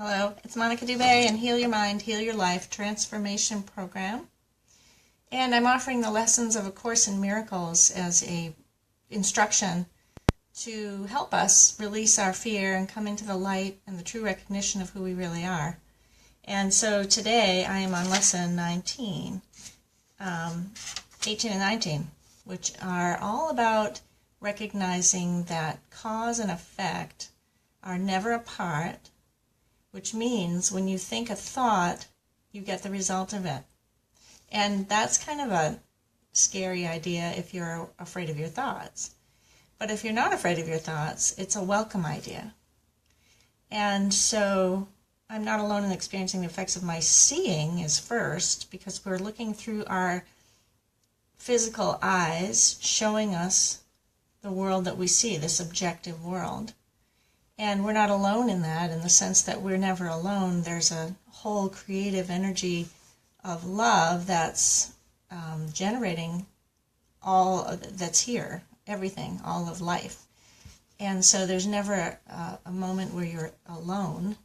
Hello, it's Monica Dubay and Heal Your Mind, Heal Your Life Transformation Program. And I'm offering the lessons of A Course in Miracles as a instruction to help us release our fear and come into the light and the true recognition of who we really are. And so today I am on lesson 18 and 19, which are all about recognizing that cause and effect are never apart, which means when you think a thought, you get the result of it. And that's kind of a scary idea if you're afraid of your thoughts. But if you're not afraid of your thoughts, it's a welcome idea. And so I'm not alone in experiencing the effects of my seeing is first, because we're looking through our physical eyes, showing us the world that we see, this objective world. And we're not alone in that, in the sense that we're never alone. There's a whole creative energy of love that's generating all that's here, everything, all of life. And so there's never a moment where you're alone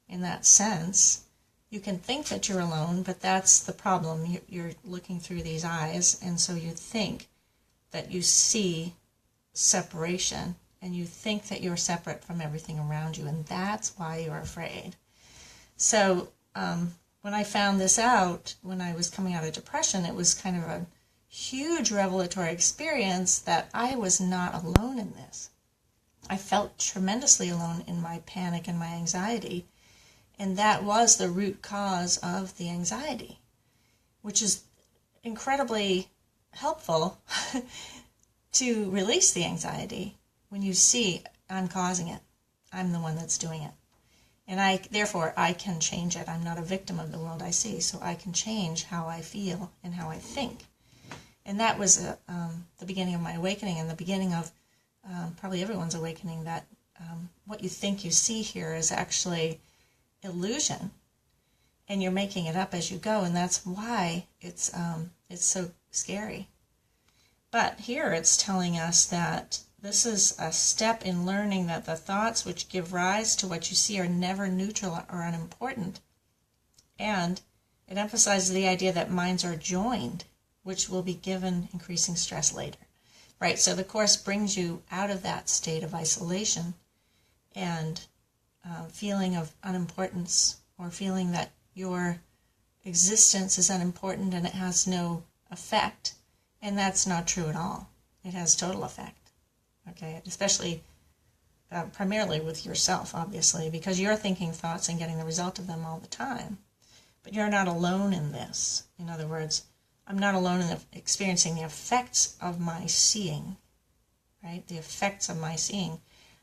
in that sense. You can think that you're alone, but that's the problem. You're looking through these eyes, and so you think that you see separation, and you think that you're separate from everything around you, and that's why you're afraid. So when I found this out, when I was coming out of depression, it was kind of a huge revelatory experience that I was not alone in this. I felt tremendously alone in my panic and my anxiety, and that was the root cause of the anxiety, which is incredibly helpful to release the anxiety. When you see, I'm causing it, I'm the one that's doing it. And therefore, I can change it. I'm not a victim of the world I see, so I can change how I feel and how I think. And that was the beginning of my awakening, and the beginning of probably everyone's awakening, that what you think you see here is actually illusion, and you're making it up as you go, and that's why it's so scary. But here it's telling us that this is a step in learning that the thoughts which give rise to what you see are never neutral or unimportant. And it emphasizes the idea that minds are joined, which will be given increasing stress later. Right, so the Course brings you out of that state of isolation and feeling of unimportance, or feeling that your existence is unimportant and it has no effect. And that's not true at all. It has total effect. Okay, especially primarily with yourself, obviously, because you're thinking thoughts and getting the result of them all the time. But you're not alone in this. In other words, I'm not alone in experiencing the effects of my seeing, right? The effects of my seeing.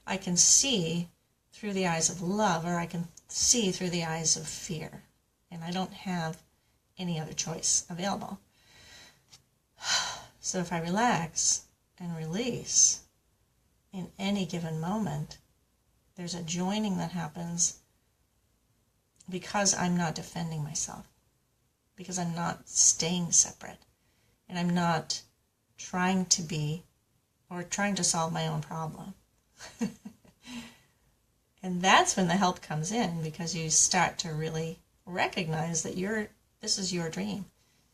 I can see through the eyes of love, or I can see through the eyes of fear. And I don't have any other choice available. So if I relax and release, in any given moment, there's a joining that happens because I'm not defending myself, because I'm not staying separate, and I'm not trying to be or trying to solve my own problem. And that's when the help comes in, because you start to really recognize that this is your dream,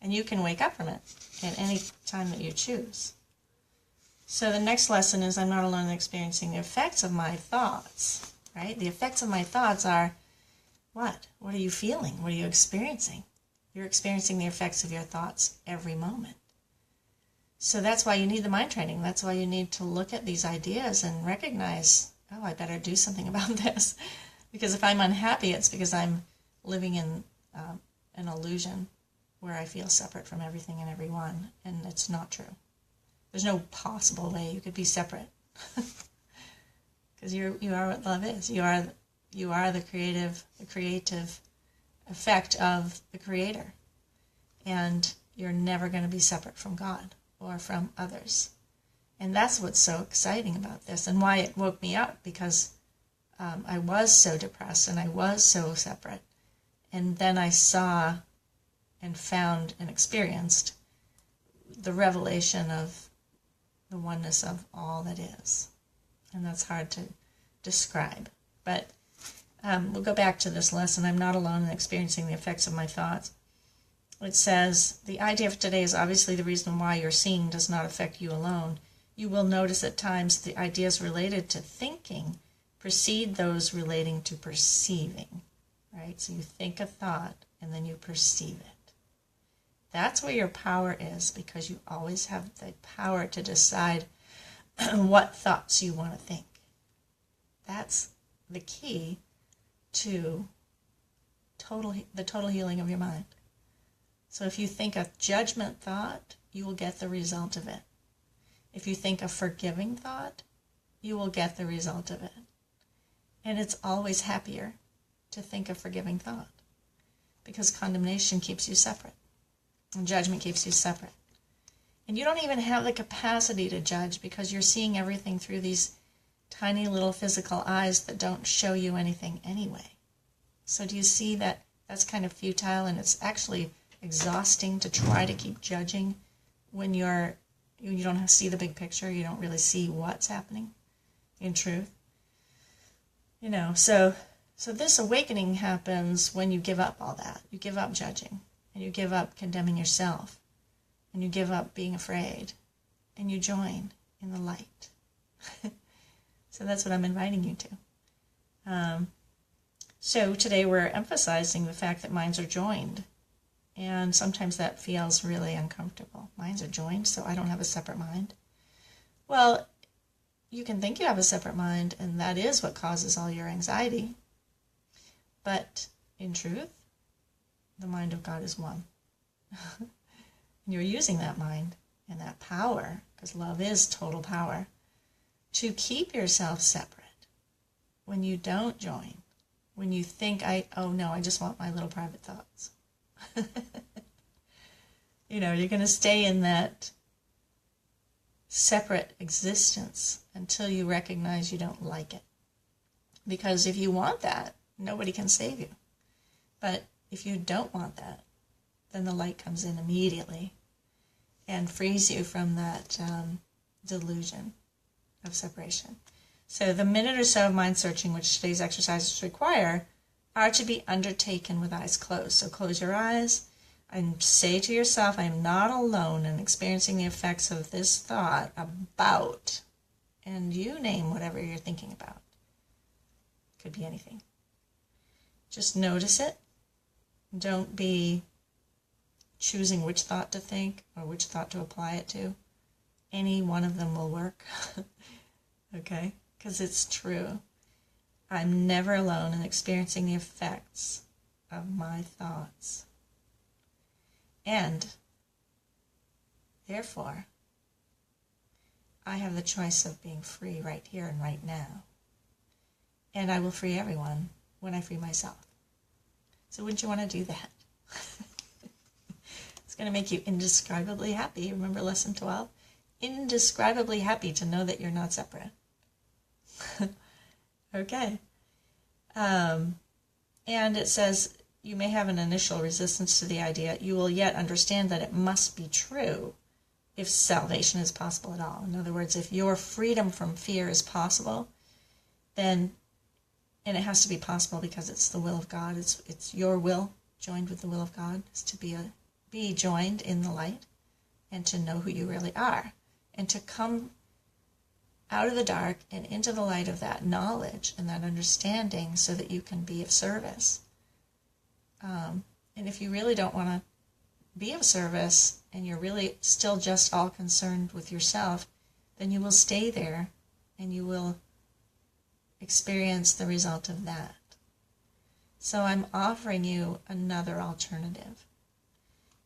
and you can wake up from it at any time that you choose. So the next lesson is, I'm not alone in experiencing the effects of my thoughts, right? The effects of my thoughts are what? What are you feeling? What are you experiencing? You're experiencing the effects of your thoughts every moment. So that's why you need the mind training. That's why you need to look at these ideas and recognize, oh, I better do something about this. Because if I'm unhappy, it's because I'm living in an illusion where I feel separate from everything and everyone, and it's not true. There's no possible way you could be separate, because you are what love is. You are the creative effect of the Creator, and you're never going to be separate from God or from others. And that's what's so exciting about this, and why it woke me up, because I was so depressed and I was so separate, and then I saw and found and experienced the revelation of the oneness of all that is. And that's hard to describe. But we'll go back to this lesson. I'm not alone in experiencing the effects of my thoughts. It says, the idea of today is obviously the reason why your seeing does not affect you alone. You will notice at times the ideas related to thinking precede those relating to perceiving, right? So you think a thought and then you perceive it. That's where your power is, because you always have the power to decide what thoughts you want to think. That's the key to the total healing of your mind. So if you think a judgment thought, you will get the result of it. If you think a forgiving thought, you will get the result of it. And it's always happier to think a forgiving thought, because condemnation keeps you separate and judgment keeps you separate. And you don't even have the capacity to judge, because you're seeing everything through these tiny little physical eyes that don't show you anything anyway. So do you see that that's kind of futile, and it's actually exhausting to try to keep judging when you don't see the big picture. You don't really see what's happening in truth. So this awakening happens when you give up all that. You give up judging, and you give up condemning yourself, and you give up being afraid, and you join in the light. So that's what I'm inviting you to. So today we're emphasizing the fact that minds are joined. And sometimes that feels really uncomfortable. Minds are joined, so I don't have a separate mind. Well, you can think you have a separate mind, and that is what causes all your anxiety. But in truth, the mind of God is one. And you're using that mind and that power, because love is total power, to keep yourself separate when you don't join. When you think, oh no, I just want my little private thoughts. You're going to stay in that separate existence until you recognize you don't like it. Because if you want that, nobody can save you. But if you don't want that, then the light comes in immediately and frees you from that delusion of separation. So the minute or so of mind searching, which today's exercises require, are to be undertaken with eyes closed. So close your eyes and say to yourself, I am not alone in experiencing the effects of this thought about, and you name whatever you're thinking about. Could be anything. Just notice it. Don't be choosing which thought to think or which thought to apply it to. Any one of them will work. Okay? Because it's true. I'm never alone in experiencing the effects of my thoughts. And, therefore, I have the choice of being free right here and right now. And I will free everyone when I free myself. So wouldn't you want to do that? It's going to make you indescribably happy. Remember lesson 12? Indescribably happy to know that you're not separate. Okay. And it says, you may have an initial resistance to the idea. You will yet understand that it must be true if salvation is possible at all. In other words, if your freedom from fear is possible, then, and it has to be possible because it's the will of God, it's your will joined with the will of God, is to be joined in the light and to know who you really are and to come out of the dark and into the light of that knowledge and that understanding so that you can be of service. And if you really don't want to be of service and you're really still just all concerned with yourself, then you will stay there and you will experience the result of that. So I'm offering you another alternative.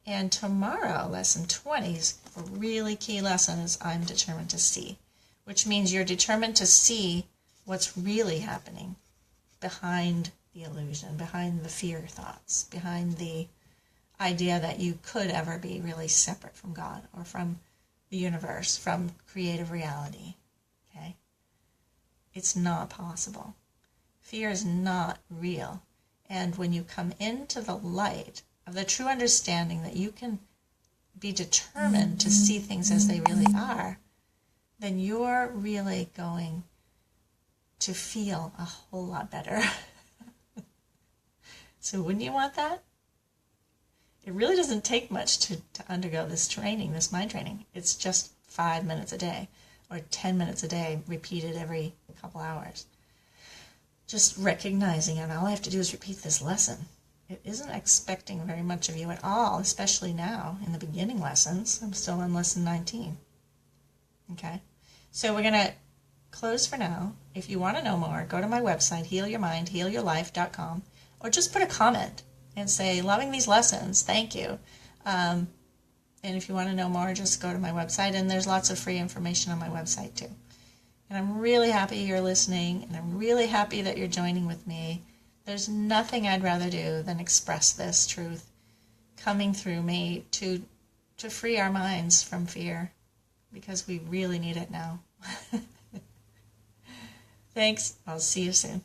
And tomorrow, lesson 20 is a really key lesson, is I'm determined to see, which means you're determined to see what's really happening behind the illusion, behind the fear thoughts, behind the idea that you could ever be really separate from God or from the universe, from creative reality. Okay? It's not possible. Fear is not real. And when you come into the light of the true understanding that you can be determined to see things as they really are, then you're really going to feel a whole lot better. So wouldn't you want that? It really doesn't take much to undergo this training, this mind training. It's just 5 minutes a day or 10 minutes a day, repeated every couple hours. Just recognizing it. All I have to do is repeat this lesson. It isn't expecting very much of you at all, especially now in the beginning lessons. I'm still on lesson 19. Okay? So we're going to close for now. If you want to know more, go to my website, healyourmindhealyourlife.com, or just put a comment and say, loving these lessons, thank you. And if you want to know more, just go to my website, and there's lots of free information on my website too. And I'm really happy you're listening, and I'm really happy that you're joining with me. There's nothing I'd rather do than express this truth coming through me to free our minds from fear, because we really need it now. Thanks. I'll see you soon.